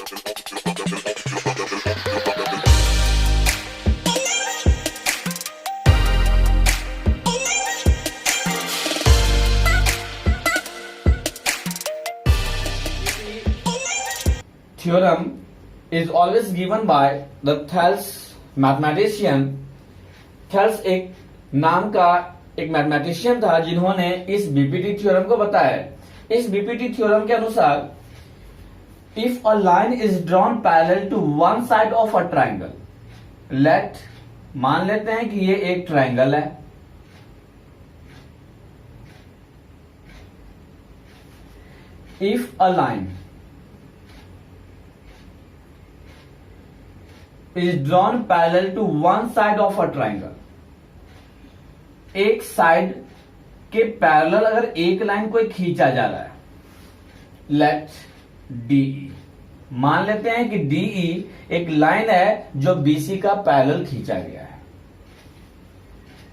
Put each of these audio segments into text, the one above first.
Theorem is always given by the Thales mathematician. Thales एक नाम का एक मैथमेटिशियन था जिन्होंने इस बीपीटी थ्योरम को बताया। इस बीपीटी थ्योरम के अनुसार if a line is drawn parallel to one side of a triangle, let मान लेते हैं कि ये एक ट्राइंगल है, if a line is drawn parallel to one side of a triangle, एक साइड के पैरेलल अगर एक लाइन कोई खींचा जा रहा है, लेट डीई, मान लेते हैं कि डीई एक लाइन है जो बीसी का पैरेलल खींचा गया है,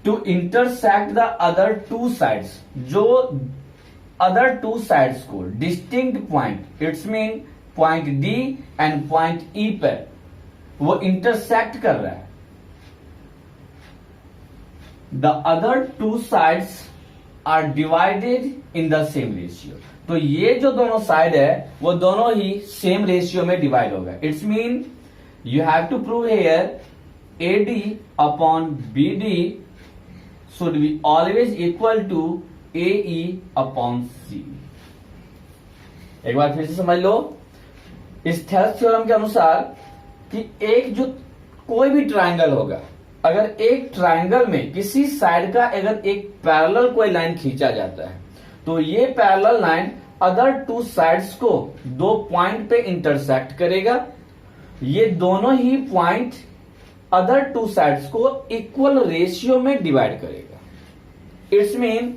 to intersect the other two sides, जो अदर टू साइड्स को distinct point, it's mean point D and point E पर वो इंटरसेक्ट कर रहा है। The other two sides are divided in the same ratio, तो ये जो दोनों साइड है वो दोनों ही सेम रेशियो में डिवाइड होगा। It's mean you have to prove here AD upon BD should be always equal to AE upon सी। एक बार फिर से समझ लो, इस थेल्स थ्योरम के अनुसार कि एक जो कोई भी ट्राइंगल होगा, अगर एक ट्राइंगल में किसी साइड का अगर एक पैरेलल कोई लाइन खींचा जाता है तो ये parallel line other two sides को दो पॉइंट पे इंटरसेक्ट करेगा। ये दोनों ही पॉइंट अदर टू साइड्स को इक्वल रेशियो में डिवाइड करेगा। इट्स मीन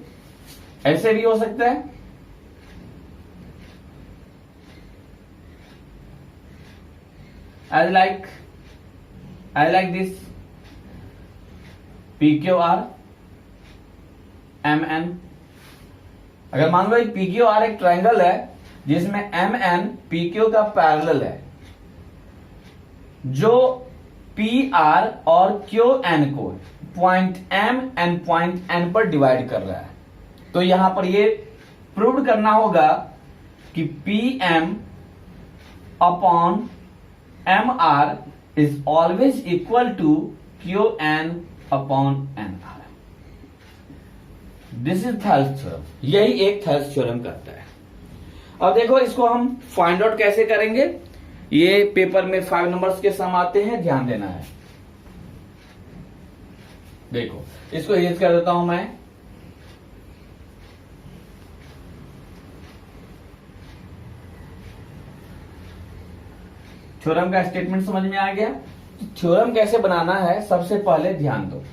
ऐसे भी हो सकता है, as like this PQR MN। अगर मान लो एक PQR एक ट्राइंगल है जिसमें MN PQ का पैरेलल है, जो PR और QN को point M and point N पर डिवाइड कर रहा है, तो यहां पर ये प्रूव करना होगा कि PM upon MR is always equal to QN upon NR. This is Thales theorem. यही एक Thales theorem करता है। अब देखो इसको हम फाइंड आउट कैसे करेंगे, ये पेपर में 5 नंबर्स के सम आते हैं, ध्यान देना है। देखो इसको यूज कर देता हूं मैं, थ्योरम का स्टेटमेंट समझ में आ गया। थ्योरम कैसे बनाना है सबसे पहले ध्यान दो,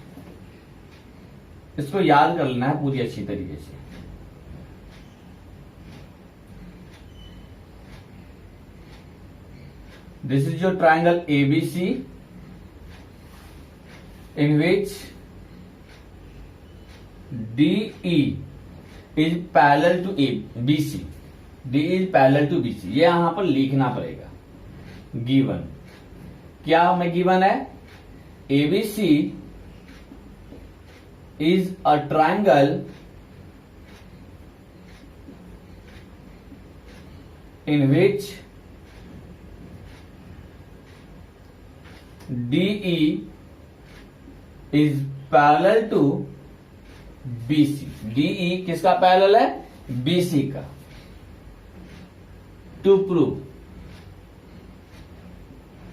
इसको याद कर लेना है पूरी अच्छी तरीके से। This is your triangle ABC in which DE is parallel to BC, D is parallel to BC, ये यहां पर लिखना पड़ेगा। गिवन क्या हमें गिवन है, ABC is a triangle in which DE is parallel to BC. DE किसका parallel है, बीसी का। टू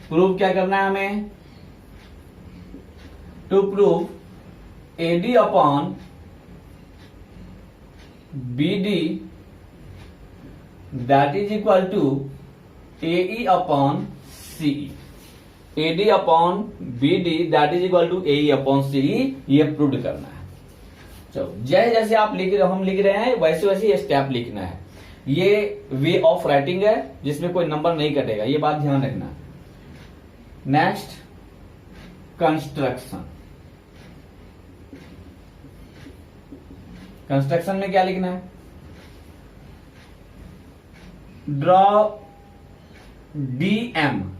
प्रूव क्या करना है हमें, to prove AD upon BD that is equal to AE upon CE. AD upon BD that is equal to AE upon CE, ये prove करना है। चलो जैसे जैसे आप हम लिख रहे हैं वैसे वैसे ये स्टेप लिखना है। ये वे ऑफ राइटिंग है जिसमें कोई नंबर नहीं कटेगा, ये बात ध्यान रखना। Next construction. कंस्ट्रक्शन में क्या लिखना है, draw DM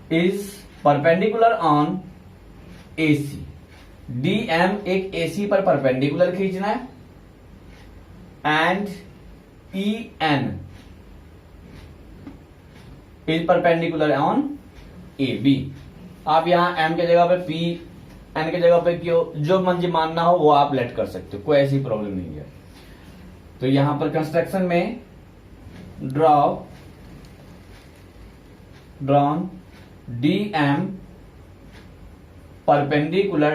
is perpendicular on AC. DM एक AC पर परपेंडिकुलर खींचना है, and EN is perpendicular on AB. आप यहां M के जगह पे P, N के जगह पे Q, जो मर्जी मानना हो वो आप लेट कर सकते हो, कोई ऐसी प्रॉब्लम नहीं है. तो यहां पर कंस्ट्रक्शन में drawn DM perpendicular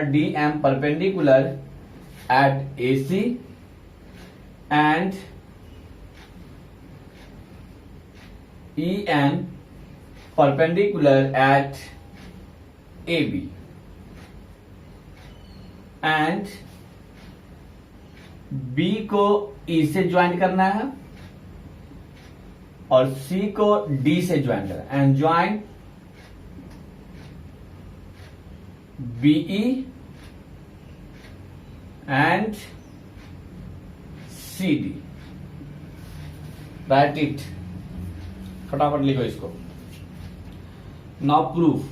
at AC and EN perpendicular at AB, and B को E से ज्वाइन करना है और C को D से ज्वाइन करना है, and join BE and CD. Right it, फटाफट लिखो इसको. Now proof.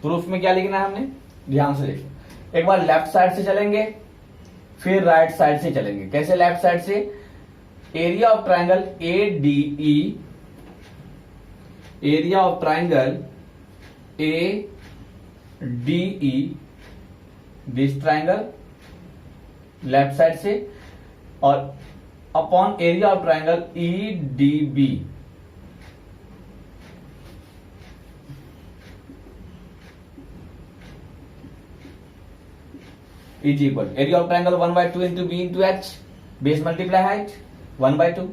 प्रूफ में क्या लिखना है हमने, ध्यान से देखो. एक बार लेफ्ट साइड से चलेंगे, फिर राइट साइड से चलेंगे. कैसे लेफ्ट साइड से? Area of triangle ADE, area of triangle ADE, this triangle left side से, और upon area of triangle EDB, is equal area of triangle 1/2 into B into H, base multiply height 1/2.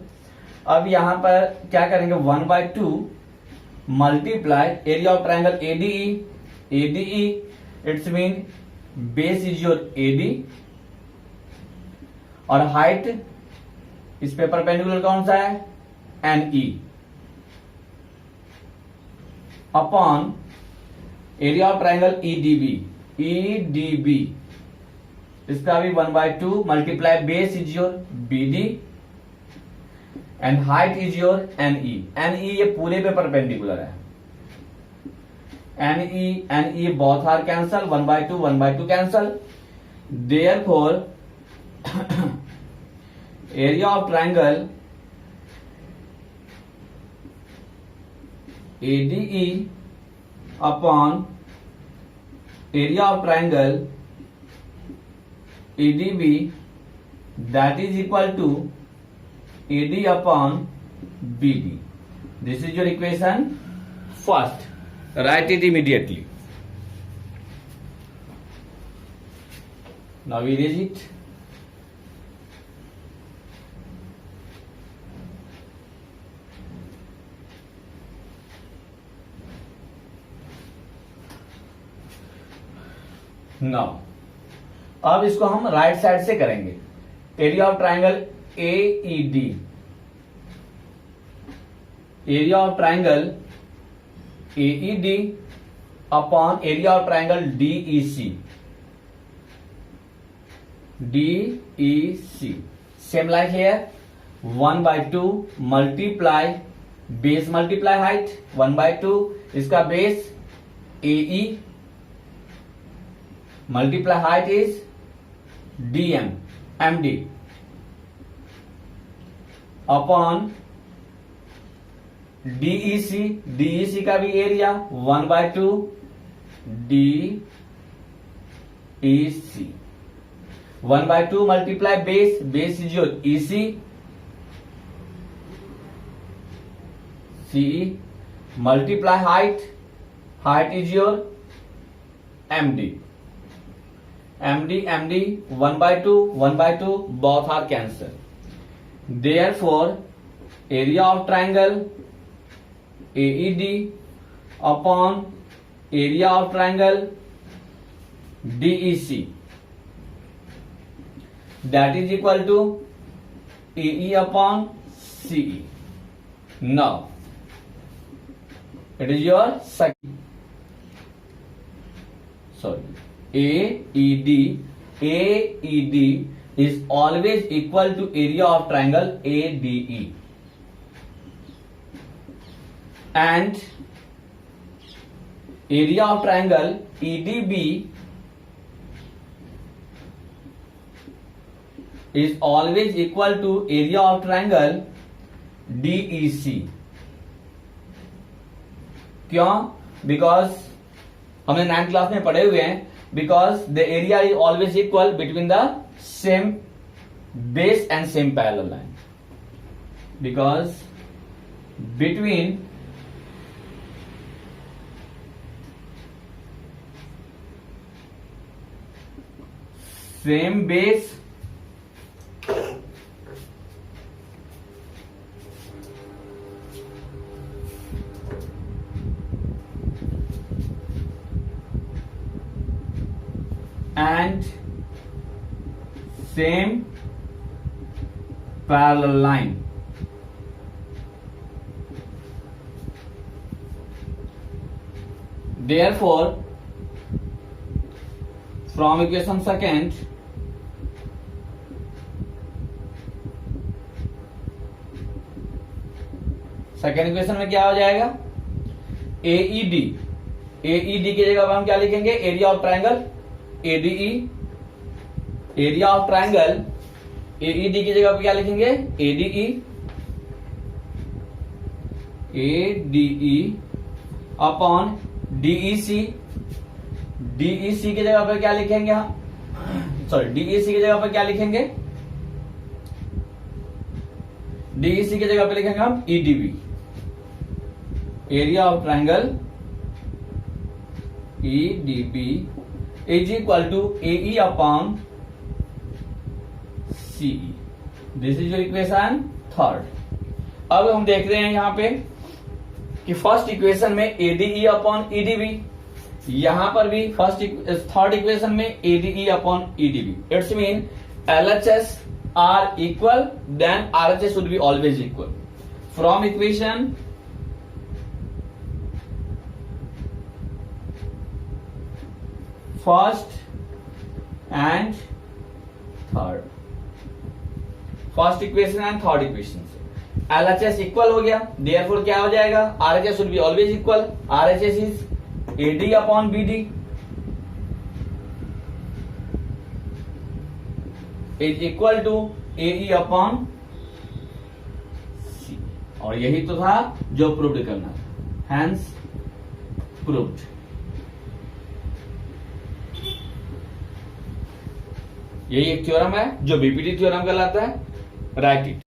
अब यहां पर क्या करेंगे, 1/2 multiply area of triangle ADE, it's mean base is your AD और height इस पे परपेंडिकुलर कौन सा है, NE, upon area of triangle EDB, इसका भी 1/2 multiply base is your BD and height is your NE ये पूरे पे परपेंडिकुलर है. NE both are cancel, 1/2 cancel. Therefore area of triangle ADE upon area of triangle EDB, that is equal to AD upon BD. This is your equation first. Write it immediately. Now erase it. Now अब इसको हम right side से करेंगे. Area of triangle AED, area of triangle AED upon area of triangle DEC, same like here, 1/2 multiply base multiply height 1/2, इसका base AE multiply height is MD upon DEC का भी area 1/2 DEC, 1/2 multiply base is your EC, CE multiply height is your MD 1/2 both are cancel. Therefore area of triangle AED upon area of triangle DEC, that is equal to AE upon CE. Now it is your second, AED is always equal to area of triangle ADE, and area of triangle EDB is always equal to area of triangle DEC. क्यों? Because हमने 9th class में पढ़े हुए हैं, because the area is always equal between the same base and same parallel line, because between same base and same parallel line. Therefore, from equation second, equation में क्या हो जाएगा? AED की जगह पर हम क्या लिखेंगे? Area of triangle ADE, area of triangle AED की जगह पर क्या लिखेंगे? ADE अपॉन DEC की जगह पर क्या लिखेंगे हम? DEC की जगह पर क्या लिखेंगे? DEC की जगह पर लिखेंगे हम EDB, area of triangle EDB is equal to AE upon CE. This is your equation third. अब हम देख रहे हैं यहां पे कि फर्स्ट इक्वेशन में ADE अपॉन EDB, यहां पर भी थर्ड इक्वेशन में ADE upon EDB. It's mean LHS are equal, then RHS should be always equal. From equation first and third, first equation and third equation से LHS equal हो गया, therefore क्या हो जाएगा? RHS should be always equal. RHS is AD upon BD is equal to AE upon C. और यही तो था जो प्रूव करना था, हैंस प्रूव्ड. यही एक थ्योरम है जो बीपीटी थ्योरम कहलाता है. Right it.